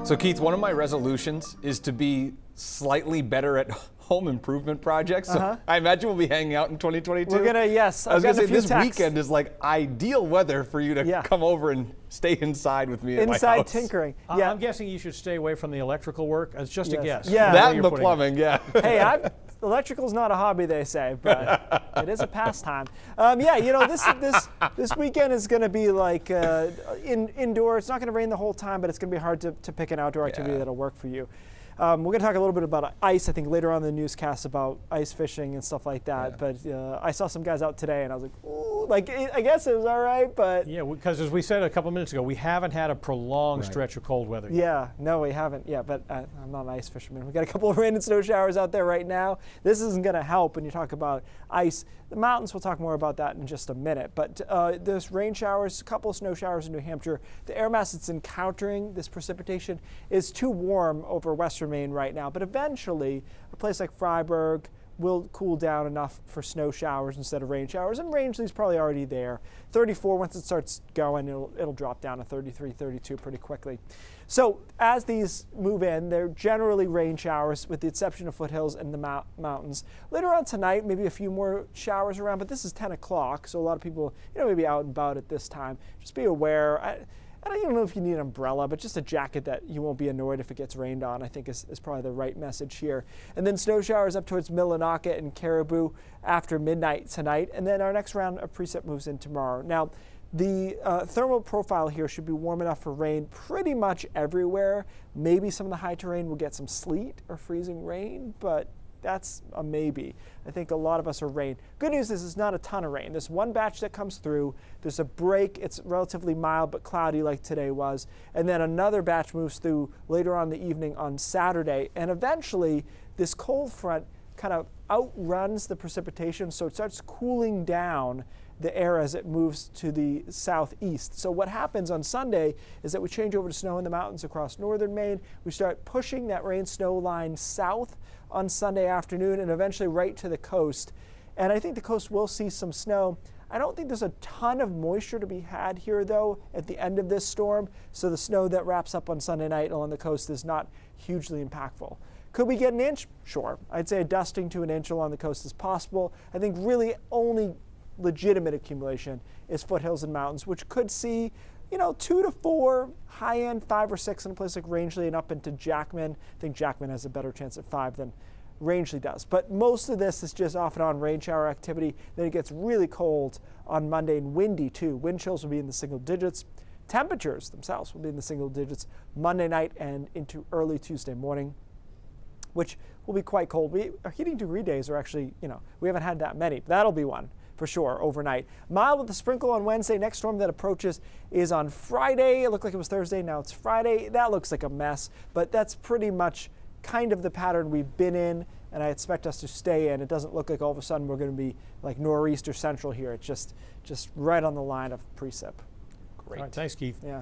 So Keith, one of my resolutions is to be slightly better at home improvement projects. So I imagine we'll be hanging out in 2022. We're gonna, yes. I was gonna say this texts. weekend is like ideal weather for you to come over and stay inside with me at my house. Inside tinkering. I'm guessing you should stay away from the electrical work. It's just a guess. Yeah. That and the plumbing, Hey, electrical's not a hobby, they say, but it is a pastime. Yeah, you know, this weekend is going to be like indoor. It's not going to rain the whole time, but it's going to be hard to pick an outdoor activity that'll work for you. We're going to talk a little bit about ice, I think, later on in the newscast about ice fishing and stuff like that. But I saw some guys out today, and I was like, ooh, I guess it was all right, but... Yeah, because as we said a couple minutes ago, we haven't had a prolonged stretch of cold weather yet. Yeah, no, we haven't. Yeah, but I'm not an ice fisherman. We've got a couple of rain and snow showers out there right now. This isn't going to help when you talk about ice. The mountains, we'll talk more about that in just a minute. But there's rain showers, a couple of snow showers in New Hampshire. The air mass that's encountering this precipitation is too warm over western Maine right now. But eventually, a place like Freiburg will cool down enough for snow showers instead of rain showers. And Rangeley's probably already there. 34, once it starts going, it'll drop down to 33, 32 pretty quickly. So as these move in, they're generally rain showers with the exception of foothills and the mountains. Later on tonight, maybe a few more showers around, but this is 10 o'clock, so a lot of people, maybe out and about at this time. Just be aware. I don't even know if you need an umbrella, but just a jacket that you won't be annoyed if it gets rained on, I think is probably the right message here. And then snow showers up towards Millinocket and Caribou after midnight tonight. And then our next round of precip moves in tomorrow. Now, the thermal profile here should be warm enough for rain pretty much everywhere. Maybe some of the high terrain will get some sleet or freezing rain, but that's a maybe. I think a lot of us are rain. Good news is it's not a ton of rain. There's one batch that comes through. There's a break. It's relatively mild but cloudy like today was. And then another batch moves through later on in the evening on Saturday. And eventually this cold front kind of outruns the precipitation, so it starts cooling down the air as it moves to the southeast. So what happens on Sunday is that we change over to snow in the mountains across northern Maine. We start pushing that rain-snow line south on Sunday afternoon and eventually right to the coast. And I think the coast will see some snow. I don't think there's a ton of moisture to be had here, though, at the end of this storm. So the snow that wraps up on Sunday night along the coast is not hugely impactful. Could we get an inch? Sure. I'd say a dusting to an inch along the coast is possible. I think really only legitimate accumulation is foothills and mountains, which could see 2 to 4, high end 5 or 6 in a place like Rangeley and up into Jackman. I think Jackman has a better chance at 5 than Rangeley does. But most of this is just off and on rain shower activity. Then it gets really cold on Monday and windy too. Wind chills will be in the single digits. Temperatures themselves will be in the single digits Monday night and into early Tuesday morning, which will be quite cold. Our heating degree days are actually, we haven't had that many. That'll be one for sure overnight. Mild with a sprinkle on Wednesday. Next storm that approaches is on Friday. It looked like it was Thursday. Now it's Friday. That looks like a mess, but that's pretty much kind of the pattern we've been in, and I expect us to stay in. It doesn't look like all of a sudden we're going to be like nor'easter central here. It's just right on the line of precip. Great. All right, thanks, Keith. Yeah.